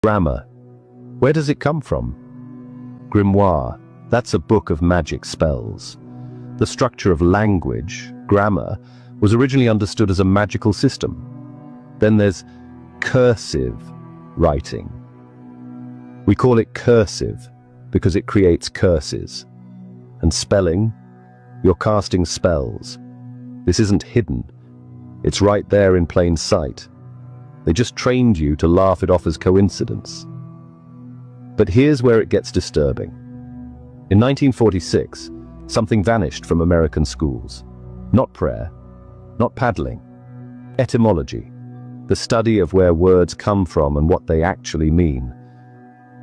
Grammar. Where does it come from? Grimoire. That's a book of magic spells. The structure of language, grammar, was originally understood as a magical system. Then there's cursive writing. We call it cursive because it creates curses. And spelling, you're casting spells. This isn't hidden. It's right there in plain sight. They just trained you to laugh it off as coincidence. But here's where it gets disturbing. In 1946, something vanished from American schools. Not prayer, not paddling. Etymology, the study of where words come from and what they actually mean.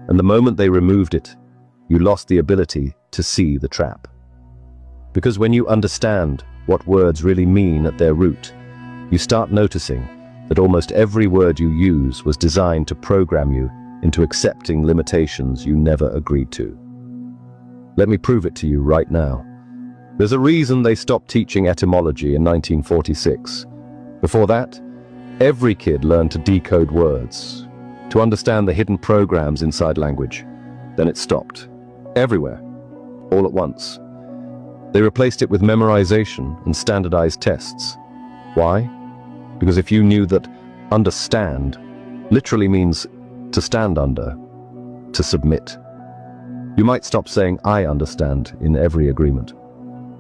And the moment they removed it, you lost the ability to see the trap. Because when you understand what words really mean at their root, you start noticing that almost every word you use was designed to program you into accepting limitations you never agreed to. Let me prove it to you right now. There's a reason they stopped teaching etymology in 1946. Before that, every kid learned to decode words, to understand the hidden programs inside language. Then it stopped. Everywhere. All at once. They replaced it with memorization and standardized tests. Why? Because if you knew that understand literally means to stand under, to submit, you might stop saying I understand in every agreement.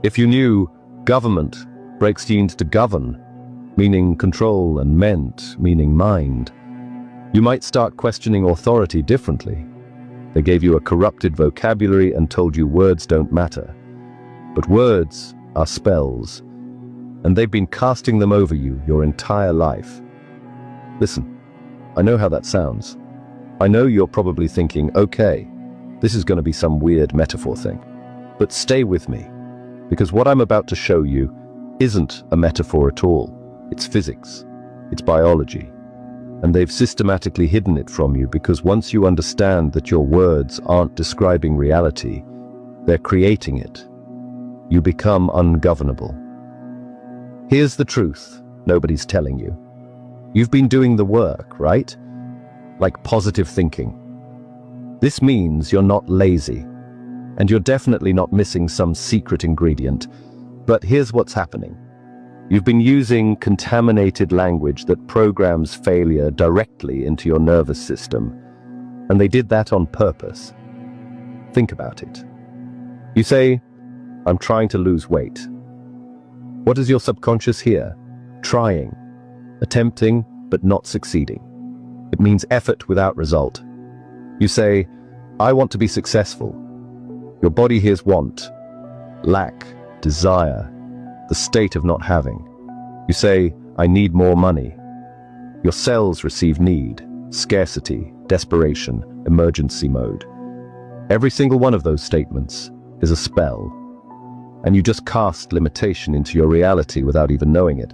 If you knew government breaks genes to govern, meaning control, and ment, meaning mind, you might start questioning authority differently. They gave you a corrupted vocabulary and told you words don't matter. But words are spells, and they've been casting them over you your entire life. Listen, I know how that sounds. I know you're probably thinking, okay, this is going to be some weird metaphor thing. But stay with me, because what I'm about to show you isn't a metaphor at all. It's physics. It's biology. And they've systematically hidden it from you because once you understand that your words aren't describing reality, they're creating it, you become ungovernable. Here's the truth nobody's telling you. You've been doing the work, right? Like positive thinking. This means you're not lazy, and you're definitely not missing some secret ingredient. But here's what's happening. You've been using contaminated language that programs failure directly into your nervous system, and they did that on purpose. Think about it. You say, I'm trying to lose weight. What does your subconscious hear? Trying, attempting, but not succeeding. It means effort without result. You say, I want to be successful. Your body hears want, lack, desire, the state of not having. You say, I need more money. Your cells receive need, scarcity, desperation, emergency mode. Every single one of those statements is a spell, and you just cast limitation into your reality without even knowing it.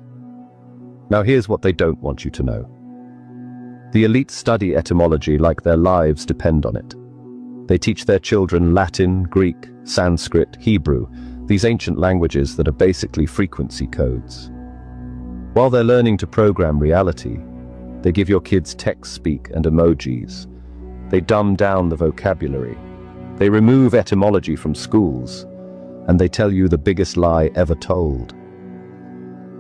Now here's what they don't want you to know. The elite study etymology like their lives depend on it. They teach their children Latin, Greek, Sanskrit, Hebrew, these ancient languages that are basically frequency codes. While they're learning to program reality, they give your kids text speak and emojis. They dumb down the vocabulary. They remove etymology from schools, and they tell you the biggest lie ever told.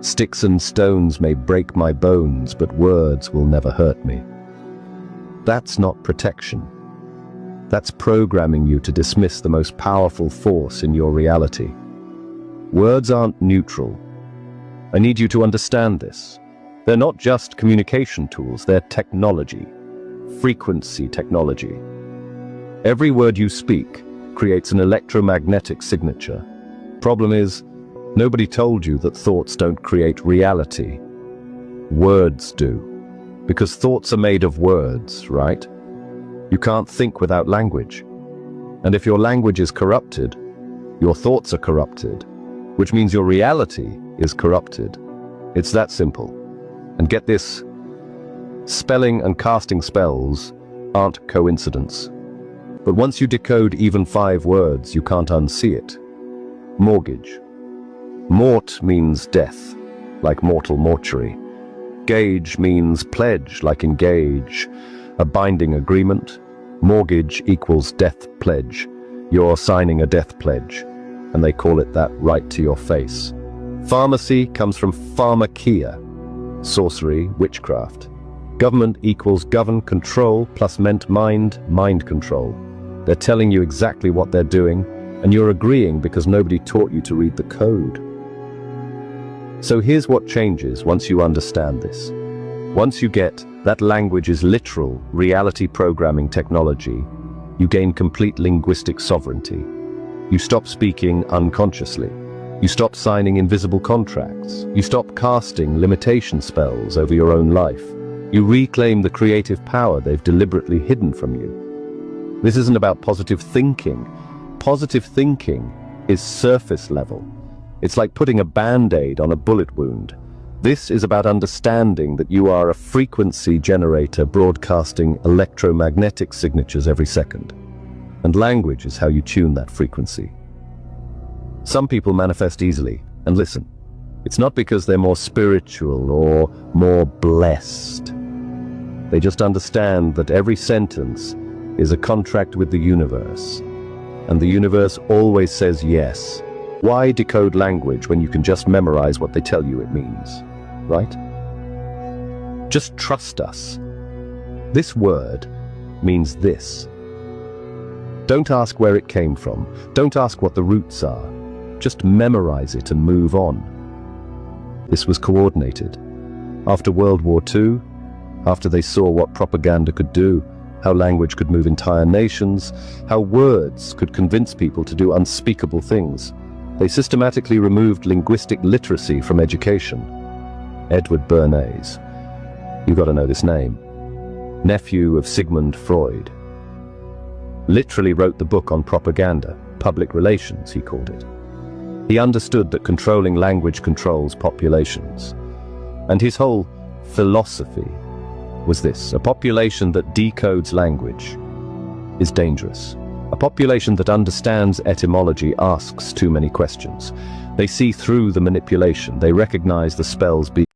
Sticks and stones may break my bones, but words will never hurt me. That's not protection. That's programming you to dismiss the most powerful force in your reality. Words aren't neutral. I need you to understand this. They're not just communication tools, they're technology. Frequency technology. Every word you speak creates an electromagnetic signature. Problem is, nobody told you that thoughts don't create reality. Words do. Because thoughts are made of words, right? You can't think without language. And if your language is corrupted, your thoughts are corrupted, which means your reality is corrupted. It's that simple. And get this, spelling and casting spells aren't coincidence. But once you decode even 5 words, you can't unsee it. Mortgage. Mort means death, like mortal mortuary. Gauge means pledge, like engage. A binding agreement. Mortgage equals death pledge. You're signing a death pledge, and they call it that right to your face. Pharmacy comes from pharmakia, sorcery, witchcraft. Government equals govern, control, plus meant mind, mind control. They're telling you exactly what they're doing, and you're agreeing because nobody taught you to read the code. So here's what changes once you understand this. Once you get that language is literal reality programming technology, you gain complete linguistic sovereignty. You stop speaking unconsciously. You stop signing invisible contracts. You stop casting limitation spells over your own life. You reclaim the creative power they've deliberately hidden from you. This isn't about positive thinking. Positive thinking is surface level. It's like putting a band-aid on a bullet wound. This is about understanding that you are a frequency generator broadcasting electromagnetic signatures every second. And language is how you tune that frequency. Some people manifest easily, and listen, it's not because they're more spiritual or more blessed. They just understand that every sentence is a contract with the universe, and the universe always says yes. Why decode language when you can just memorize what they tell you it means, right? Just trust us. This word means this. Don't ask where it came from. Don't ask what the roots are. Just memorize it and move on. This was coordinated. After World War II, after they saw what propaganda could do, how language could move entire nations, how words could convince people to do unspeakable things, they systematically removed linguistic literacy from education. Edward Bernays. You gotta know this name. Nephew of Sigmund Freud. Literally wrote the book on propaganda, public relations, he called it. He understood that controlling language controls populations. And his whole philosophy was this: a population that decodes language is dangerous. A population that understands etymology asks too many questions. They see through the manipulation. They recognize the spells being